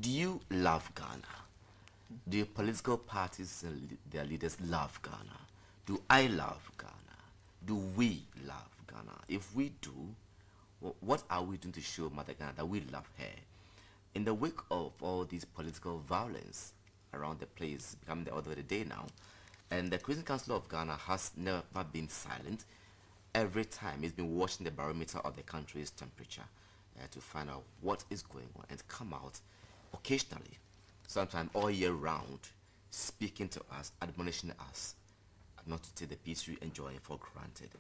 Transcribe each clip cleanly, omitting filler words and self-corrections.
Do you love Ghana? Do political parties and their leaders love Ghana? Do I love Ghana? Do we love Ghana? If we do, what are we doing to show Mother Ghana that we love her? In the wake of all this political violence around the place, becoming the order of the day now, and the Christian Council of Ghana has never been silent. Every time it's been watching the barometer of the country's temperature to find out what is going on and come out occasionally, sometimes all year round, speaking to us, admonishing us not to take the peace we enjoy for granted.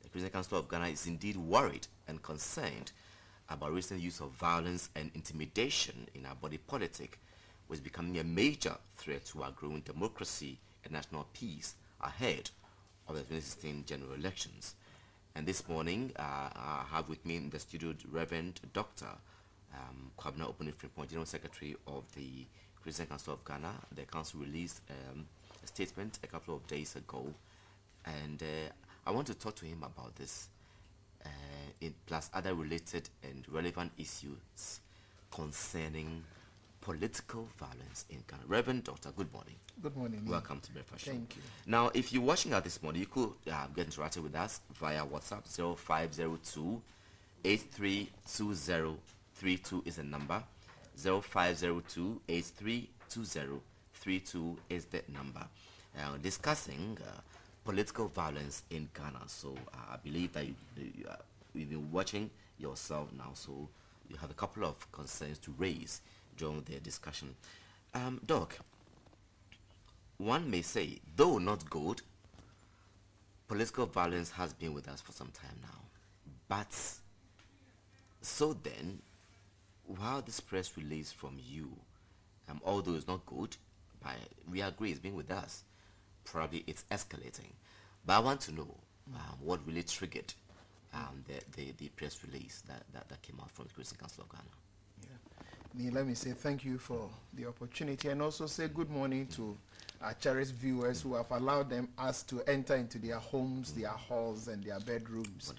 The Christian Council of Ghana is indeed worried and concerned about recent use of violence and intimidation in our body politic, which is becoming a major threat to our growing democracy and national peace ahead of the 2016 general elections. And this morning, I have with me in the studio Reverend Dr. Kwabena Opuni Frimpong, General Secretary of the Christian Council of Ghana. The council released a statement a couple of days ago, and I want to talk to him about this, plus other related and relevant issues concerning political violence in Ghana. Reverend Doctor, good morning. Good morning. Welcome to Breakfast Show. Thank you. Now, if you're watching us this morning, you could get interactive with us via WhatsApp. 0502 832032 is the number. 0502 832032 is the number. Discussing political violence in Ghana. So I believe that you've been watching yourself now, so you have a couple of concerns to raise during the discussion. Doc, one may say, though not good, political violence has been with us for some time now. But so then, while this press release from you, although it's not good, we agree it's been with us, probably it's escalating. But I want to know what really triggered the press release that came out from the Christian Council of Ghana. Let me say thank you for the opportunity, and also say good morning to our cherished viewers who have allowed us to enter into their homes, their halls, and their bedrooms.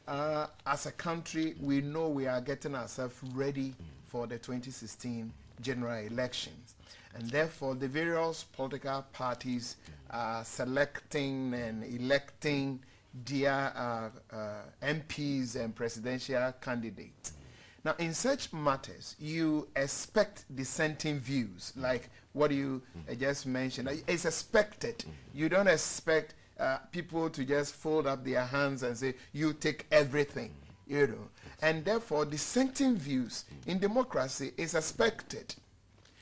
As a country, we know we are getting ourselves ready for the 2016 general elections, and therefore the various political parties are selecting and electing their MPs and presidential candidates. Now, in such matters, you expect dissenting views, like what you just mentioned. It's expected. You don't expect people to just fold up their hands and say, you take everything, you know. And therefore, dissenting views in democracy is expected.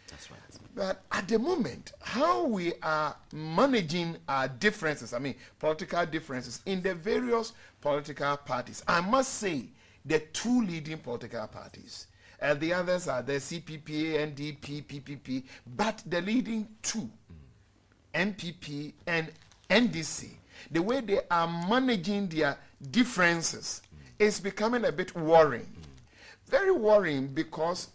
That's right. But at the moment, how we are managing our differences, political differences in the various political parties, I must say, the two leading political parties. The others are the CPP, NDP, PPP, but the leading two, NPP and NDC, the way they are managing their differences is becoming a bit worrying. Very worrying, because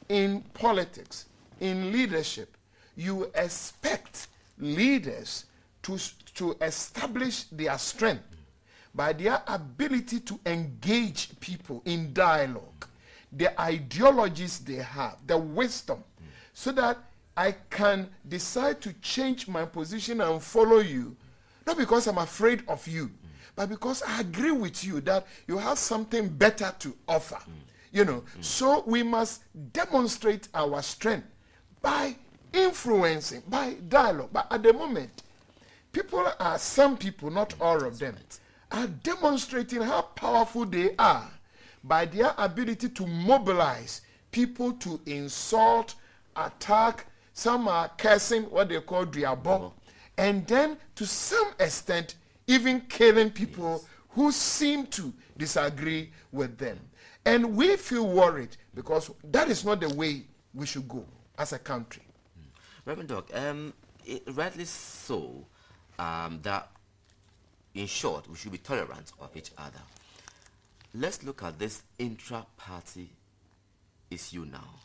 in politics, in leadership, you expect leaders to establish their strength by their ability to engage people in dialogue, the ideologies they have, the wisdom, so that I can decide to change my position and follow you, not because I'm afraid of you, but because I agree with you that you have something better to offer. You know, so we must demonstrate our strength by influencing, by dialogue. But at the moment, some people, not all of them, are demonstrating how powerful they are by their ability to mobilize people to insult, attack. Some are cursing, what they call diabo, and then to some extent even killing people who seem to disagree with them. And we feel worried because that is not the way we should go as a country. Reverend Doc, rightly so, that in short, we should be tolerant of each other. Let's look at this intra-party issue now.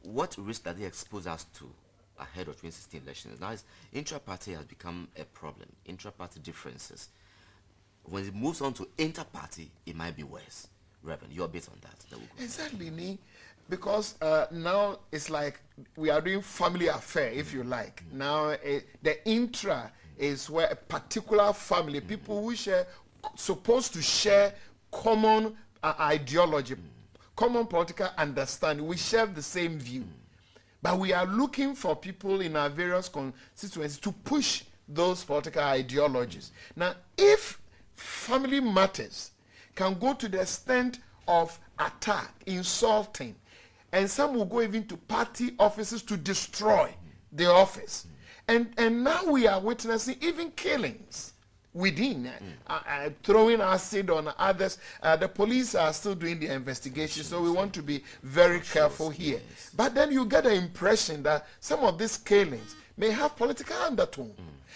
What risk does it expose us to ahead of 2016 elections? Now, intra-party has become a problem, intra-party differences. When it moves on to inter-party, it might be worse. Reverend, you're based on that. Exactly, Ni. Because now it's like we are doing family affair, if you like. Now the intra is where a particular family, people who supposed to share common ideology, common political understanding. We share the same view. But we are looking for people in our various constituencies to push those political ideologies. Now, if family matters can go to the extent of attack, insulting, and some will go even to party offices to destroy the office. And now we are witnessing even killings within, throwing acid on others. The police are still doing the investigation, so we want to be very careful here. Yes. But then you get the impression that some of these killings may have political undertone.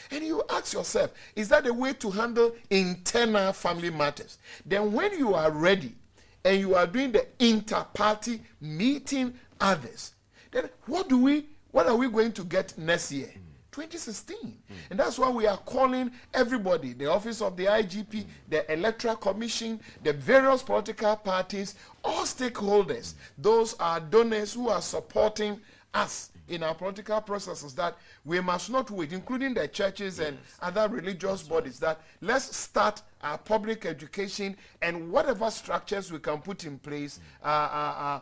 And you ask yourself, is that a way to handle internal family matters? Then when you are ready, and you are doing the inter-party meeting others, then what are we going to get next year? 2016. And that's why we are calling everybody, the office of the IGP, the Electoral Commission, the various political parties, all stakeholders, those are donors who are supporting us in our political processes, that we must not wait, including the churches and other religious bodies, that let's start our public education and whatever structures we can put in place on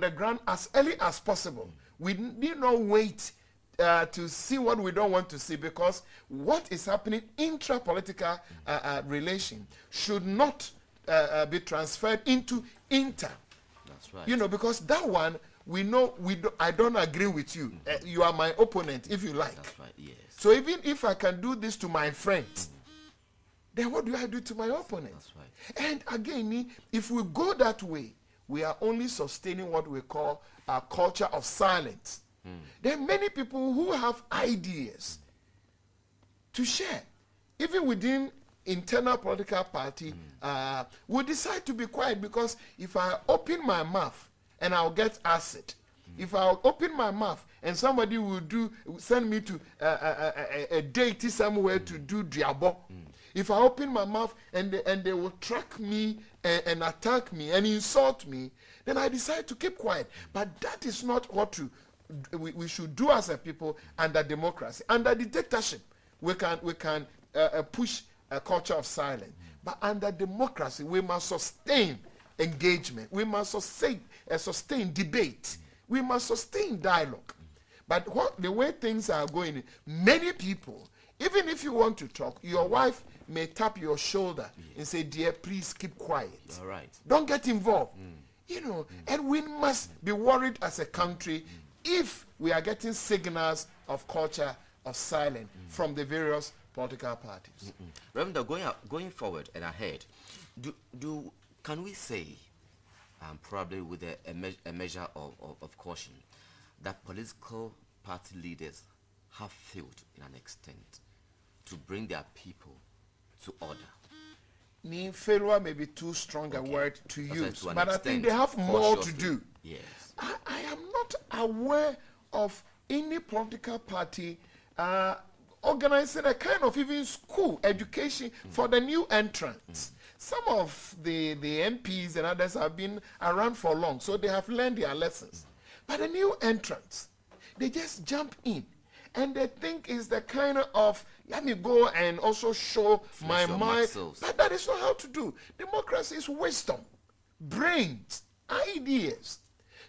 the ground as early as possible. We need not wait to see what we don't want to see, because what is happening intra-political relation should not be transferred into inter. That's right. You know, because that one, we know I don't agree with you. You are my opponent, if you like. That's right, yes. So even if I can do this to my friends, then what do I do to my opponent? That's right. And again, if we go that way, we are only sustaining what we call a culture of silence. There are many people who have ideas to share, even within internal political party, will decide to be quiet, because if I open my mouth and I'll get acid, if I'll open my mouth and somebody will send me to a deity somewhere to do diabo, if I open my mouth and they will track me and attack me and insult me, then I decide to keep quiet. But that is not what we should do as a people under democracy. Under dictatorship, we can push a culture of silence. But under democracy, we must sustain engagement. We must sustain debate. We must sustain dialogue. But the way things are going, many people, even if you want to talk, your wife may tap your shoulder and say, "Dear, please keep quiet. All right. Don't get involved." You know, and we must be worried as a country if we are getting signals of culture of silence from the various political parties. Remember, going forward and ahead, can we say, probably with a measure of caution, that political party leaders have failed in an extent to bring their people to order? Failure may be too strong a word to use, to but I think they have more to do. Yes. I am not aware of any political party organizing a kind of even school education for the new entrants. Some of the MPs and others have been around for long, so they have learned their lessons. But the new entrants, they just jump in, and they think it's the kind of, let me go and also show my mind. But that is not how to do. Democracy is wisdom, brains, ideas.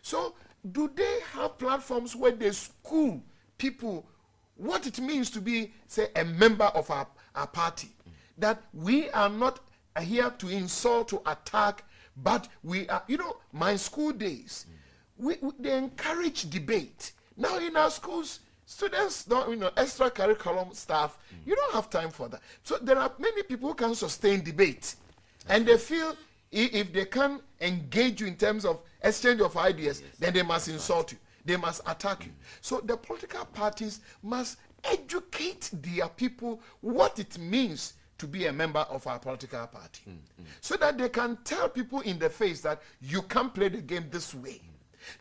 So do they have platforms where they school people what it means to be, say, a member of our party? That we are not here to insult, to attack, but we are, my school days, they encourage debate. Now in our schools, students don't, extra curriculum stuff, you don't have time for that. So there are many people who can sustain debate. And they feel if they can engage you in terms of exchange of ideas, then they must insult you. They must attack you. So the political parties must educate their people what it means to be a member of our political party. So that they can tell people in the face that you can't play the game this way.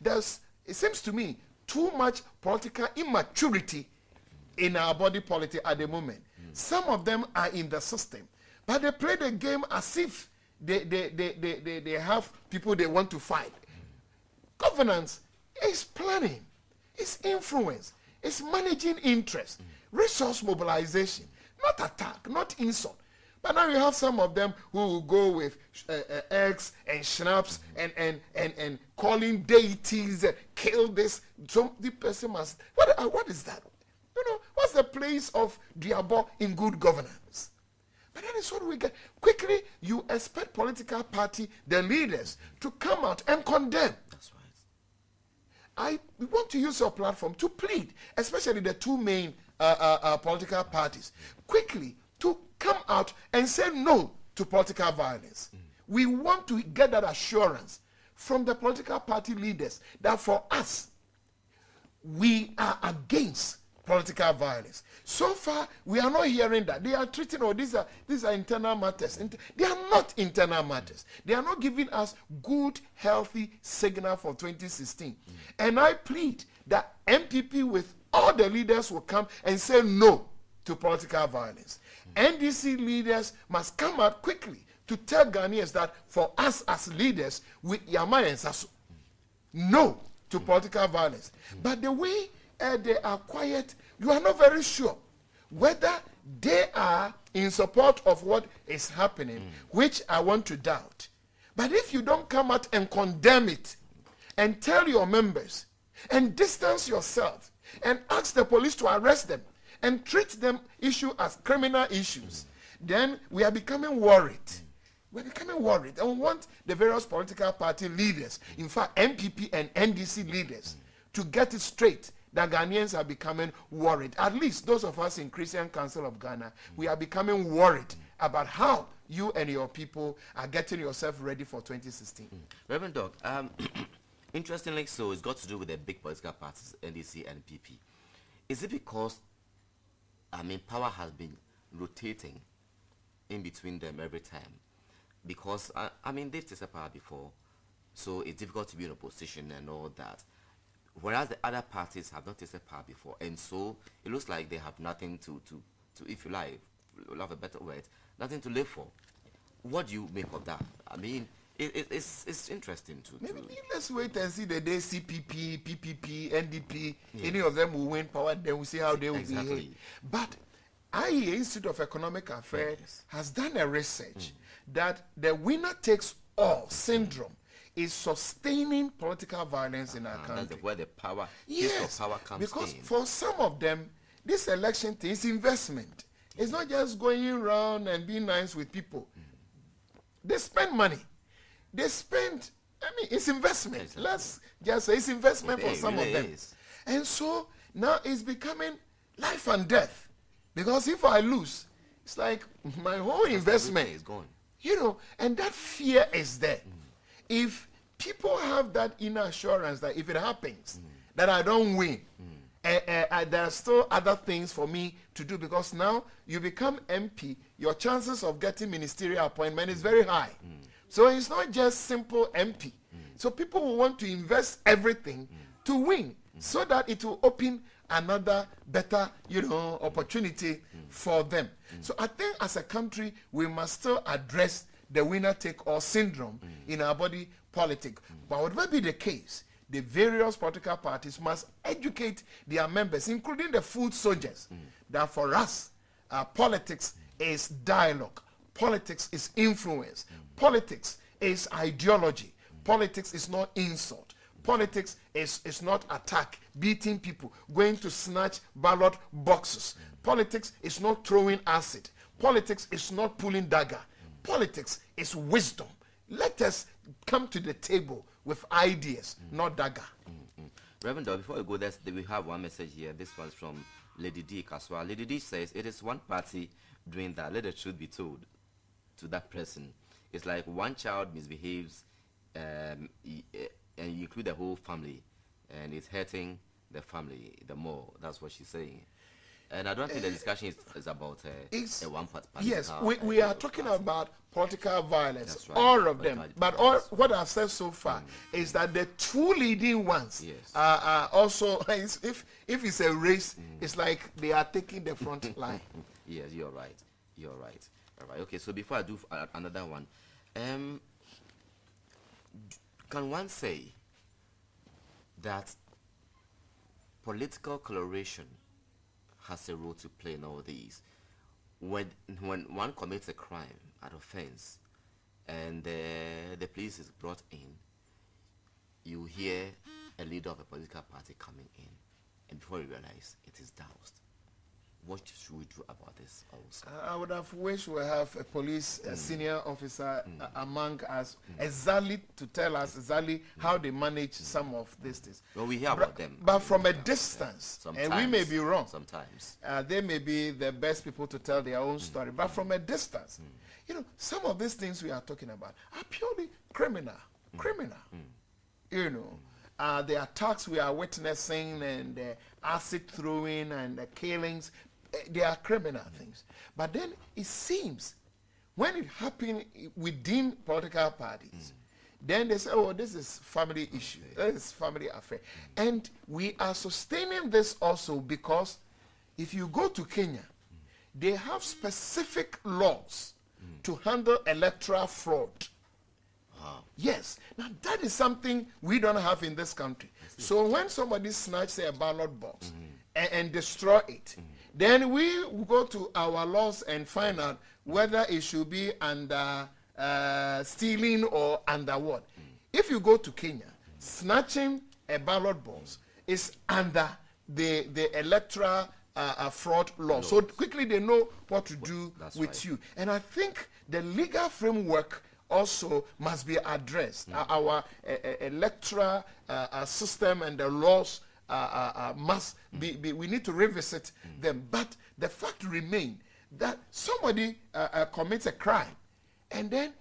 It seems to me, too much political immaturity in our body politic at the moment. Some of them are in the system, but they play the game as if they have people they want to fight. Governance is planning, it's influence, it's managing interest, resource mobilization, not attack, not insult. But now you have some of them who will go with eggs and schnapps and calling deities, kill this. So the person must, what is that? You know, what's the place of Diabo in good governance? But that is what we get. Quickly, you expect political party, the leaders, to come out and condemn. That's right. We want to use your platform to plead, especially the two main political parties, quickly to come out and say no to political violence. We want to get that assurance from the political party leaders that for us, we are against political violence. So far, we are not hearing that. They are treating, these are internal matters. They are not internal matters. They are not giving us good, healthy signal for 2016. And I plead that MPP with all the leaders will come and say no to political violence. NDC leaders must come out quickly to tell Ghanaians that for us as leaders, we Yama and Sasu, no to political violence. But the way they are quiet, you are not very sure whether they are in support of what is happening, which I want to doubt. But if you don't come out and condemn it and tell your members and distance yourself and ask the police to arrest them and treat them issue as criminal issues, then we are becoming worried. We're becoming worried, and we want the various political party leaders, in fact MPP and NDC leaders, to get it straight that Ghanaians are becoming worried. At least those of us in Christian Council of Ghana, we are becoming worried about how you and your people are getting yourself ready for 2016. Reverend Doc, interestingly so, it's got to do with the big political parties, NDC and PP. Is it because power has been rotating in between them every time? Because, they've tasted power before, so it's difficult to be in opposition and all that. Whereas the other parties have not tasted power before, and so it looks like they have nothing to if you like, love a better word, nothing to live for. What do you make of that? It's interesting to... Maybe let's wait and see the day CPP, PPP, NDP, any of them will win power, then we'll see how they will behave. But IEA, Institute of Economic Affairs, has done a research that the winner takes all syndrome is sustaining political violence in our country. That's where the power, power comes because in. For some of them, this election thing is investment. It's not just going around and being nice with people. They spend money. They spend, it's investment. Exactly. Let's just say it's investment for some of them. Is. And so now it's becoming life and death. Because if I lose, it's like my whole investment is gone. And that fear is there. If people have that inner assurance that if it happens, that I don't win, there are still other things for me to do, because now you become MP, your chances of getting ministerial appointment is very high. So it's not just simple MP. So people will want to invest everything to win, so that it will open another better, opportunity for them. So I think as a country, we must still address the winner-take-all syndrome in our body politic. But whatever be the case, the various political parties must educate their members, including the food soldiers, that for us, politics is dialogue. Politics is influence. Politics is ideology. Politics is not insult. Politics is not attack, beating people, going to snatch ballot boxes. Politics is not throwing acid. Politics is not pulling dagger. Politics is wisdom. Let us come to the table with ideas, not dagger. Reverend, before we go there, we have one message here. This one's from Lady D Kaswa. Lady D says, it is one party doing that. Let the truth be told to that person. It's like one child misbehaves and you include the whole family, and it's hurting the family the more. That's what she's saying. And I don't think the discussion is about a one party. Yes, we are talking about political violence, right, all of them. But all what I've said so far is that the two leading ones are also, if it's a race, it's like they are taking the front line. Yes, you're right. You're right. All right. Okay, so before I do another one, Can one say that political coloration has a role to play in all these? When one commits a crime, an offense, and the police is brought in, you hear a leader of a political party coming in, and before you realize, it is doused. What should we do about this also? I would have wished we have a police senior officer among us exactly to tell us exactly how they manage some of these things. Well, we hear about them. But from a distance, and we may be wrong. Sometimes. They may be the best people to tell their own story. But from a distance, you know, some of these things we are talking about are purely criminal. You know, the attacks we are witnessing and the acid throwing and the killings, they are criminal things. But then it seems when it happens within political parties, then they say, oh, this is family issue, this is family affair. And we are sustaining this also because if you go to Kenya, they have specific laws to handle electoral fraud. Wow. Yes. Now that is something we don't have in this country. So when somebody snatches a ballot box and destroy it, then we go to our laws and find out whether it should be under stealing or under what. If you go to Kenya, snatching a ballot box is under the electoral fraud law. So quickly they know what to do with you. And I think the legal framework also must be addressed. Our electoral system and the laws must be, we need to revisit them. But the fact remains that somebody commits a crime, and then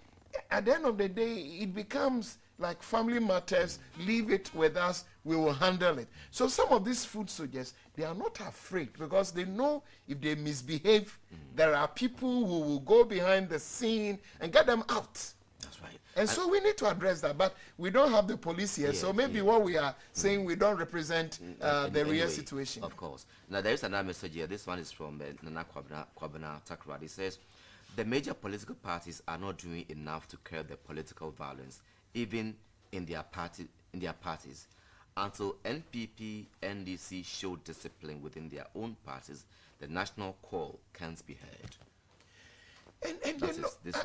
at the end of the day, it becomes like family matters, leave it with us, we will handle it. So some of these food soldiers, they are not afraid because they know if they misbehave, there are people who will go behind the scene and get them out. That's right. And so we need to address that, but we don't have the police here, so maybe what we are saying, we don't represent the real situation. Of course. Now there is another message here. This one is from Nana Kwabena Takrad. It says, the major political parties are not doing enough to curb the political violence, even in their parties. Until NPP, NDC show discipline within their own parties, the national call can't be heard. And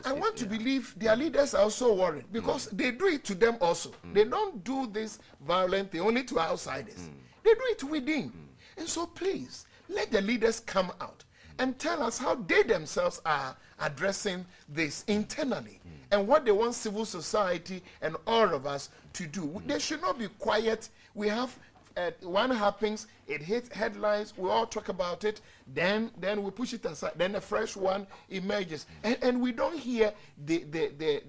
I want to believe their leaders are also worried because they do it to them also. They don't do this violently only to outsiders. They do it within. And so please, let the leaders come out and tell us how they themselves are addressing this internally and what they want civil society and all of us to do. They should not be quiet. We have one happens, it hits headlines, we all talk about it, then we push it aside, then a fresh one emerges. And we don't hear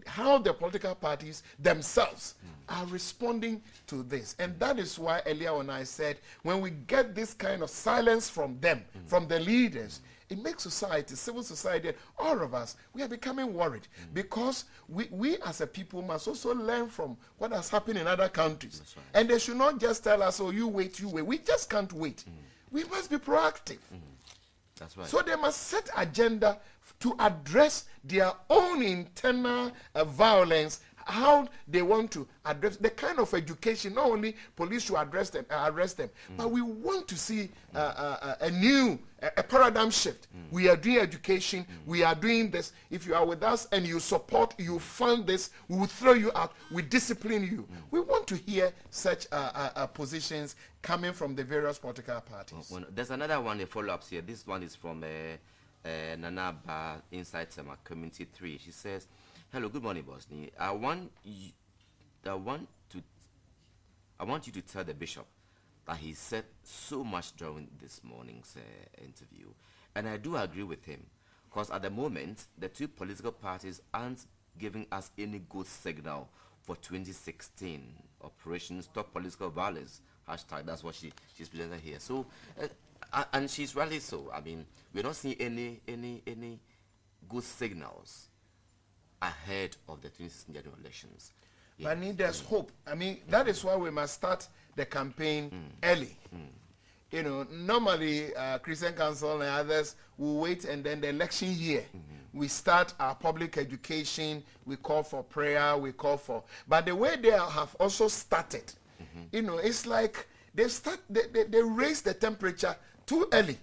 how the political parties themselves are responding to this. And that is why earlier when I said, when we get this kind of silence from them, from the leaders, it makes society, civil society, all of us, we are becoming worried because we as a people must also learn from what has happened in other countries. Right. And they should not just tell us, oh, you wait, you wait. We just can't wait. We must be proactive. That's right. So they must set agenda to address their own internal violence, how they want to address the kind of education. Not only police should arrest them, but we want to see a new paradigm shift. We are doing education. We are doing this. If you are with us and you support, you fund this, we will throw you out. We discipline you. We want to hear such positions coming from the various political parties. Well, there's another one, a follow-up here. This one is from Nana Ba Inside Tema Community 3. She says, hello, good morning, Bosnia. I want you to tell the bishop that he said so much during this morning's interview. And I do agree with him. Because at the moment, the two political parties aren't giving us any good signal for 2016. Operation Stop Political Violence. Hashtag, that's what she's presented here. So, and she's rightly so. I mean, we're not seeing any good signals ahead of the 2016 general elections. But there's hope. I mean, that is why we must start the campaign early. You know, normally Christian Council and others will wait, and then the election year, we start our public education, we call for prayer, we call for... But the way they have also started, you know, it's like they raise the temperature too early.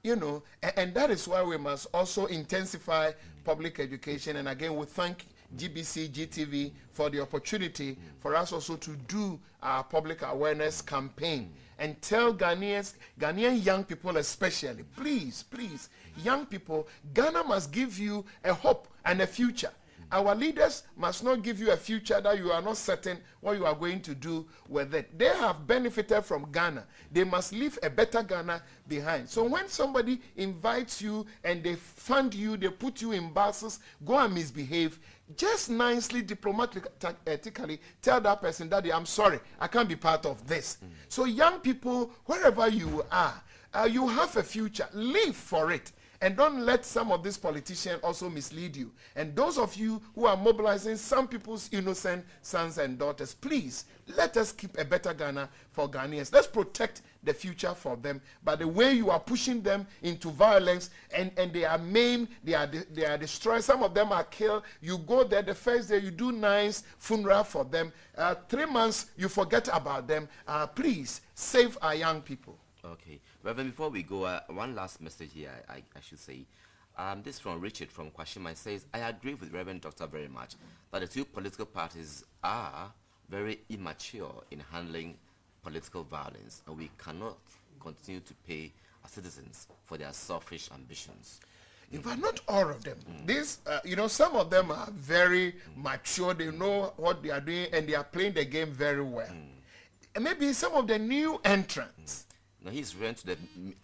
You know, and that is why we must also intensify public education. And again, we thank GBC, GTV for the opportunity for us also to do our public awareness campaign and tell Ghanaian young people especially, please, please, young people, Ghana must give you a hope and a future. Our leaders must not give you a future that you are not certain what you are going to do with it. They have benefited from Ghana. They must leave a better Ghana behind. So when somebody invites you and they fund you, they put you in buses, go and misbehave, just nicely, diplomatically tell that person, Daddy, I'm sorry, I can't be part of this. So young people, wherever you are, you have a future. Live for it. And don't let some of these politicians also mislead you. And those of you who are mobilizing some people's innocent sons and daughters, please, let us keep a better Ghana for Ghanaians. Let's protect the future for them. But the way you are pushing them into violence, and they are maimed, they are destroyed, some of them are killed. You go there the first day, you do nice funeral for them. 3 months, you forget about them. Please, save our young people. Okay. Reverend, before we go, one last message here, I should say. This is from Richard from Kwashima. It says, I agree with Reverend Doctor very much that the two political parties are very immature in handling political violence, and we cannot continue to pay our citizens for their selfish ambitions. In fact, not all of them. This, you know, some of them are very mature. They know what they are doing, and they are playing the game very well. And maybe some of the new entrants, now he's referring to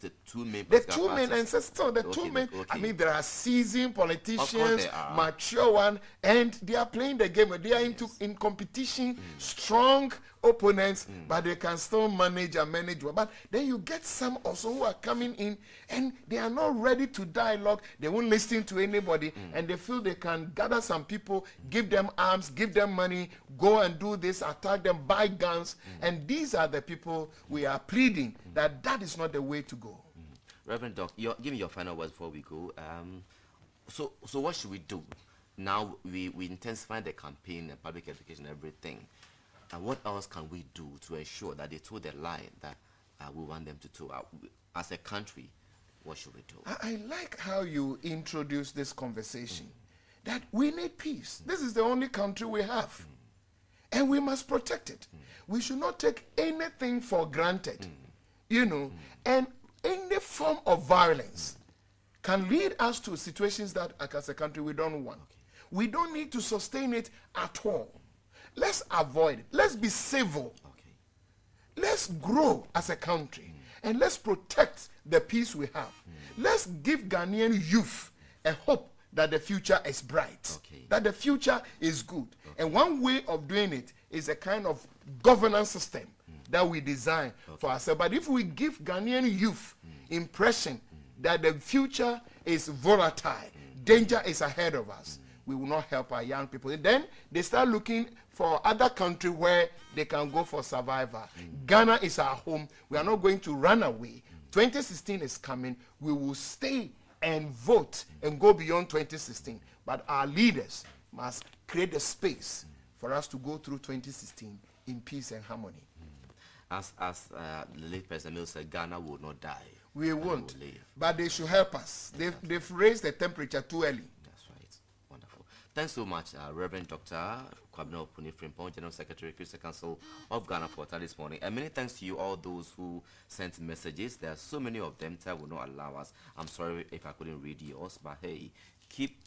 the two main ancestors. The two main. Okay. I mean, there are seasoned politicians, mature one, and they are playing the game. They are in competition, strong opponents, but they can still manage well. But then you get some also who are coming in, and they are not ready to dialogue. They won't listen to anybody, and they feel they can gather some people, give them arms, give them money, go and do this, attack them, buy guns, and these are the people we are pleading that is not the way to go. Reverend Doc, give me your final words before we go. So what should we do? Now we intensify the campaign and public education and everything. And what else can we do to ensure that they toe the line that we want them to toe? As a country, what should we do? I like how you introduce this conversation, that we need peace. This is the only country we have. And we must protect it. We should not take anything for granted. You know, and any form of violence can lead us to situations that, as a country, we don't want. We don't need to sustain it at all. Let's avoid it. Let's be civil. Let's grow as a country. And let's protect the peace we have. Let's give Ghanaian youth a hope that the future is bright. That the future is good. And one way of doing it is a kind of governance system that we design for ourselves. But if we give Ghanaian youth impression that the future is volatile, danger is ahead of us, we will not help our young people. And then they start looking for other countries where they can go for survival. Ghana is our home. We are not going to run away. 2016 is coming. We will stay and vote and go beyond 2016. But our leaders must create a space for us to go through 2016 in peace and harmony. As the late President Mills said, Ghana will not die. We won't. But they should help us. They've raised the temperature too early. That's right. Wonderful. Thanks so much, Reverend Dr. Kwabena Opuni Frimpong, General Secretary, Christian Council of Ghana, for this morning. And many thanks to you, all those who sent messages. There are so many of them that will not allow us. I'm sorry if I couldn't read yours, but hey, keep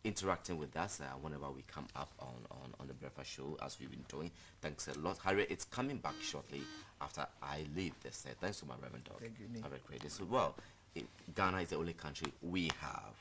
interacting with us whenever we come up on the breakfast show, as we've been doing. Thanks a lot. Harriet, it's coming back shortly after I leave this set. Thanks to my Reverend Dog. Thank you, Nick. Have a great day. So, well, Ghana is the only country we have.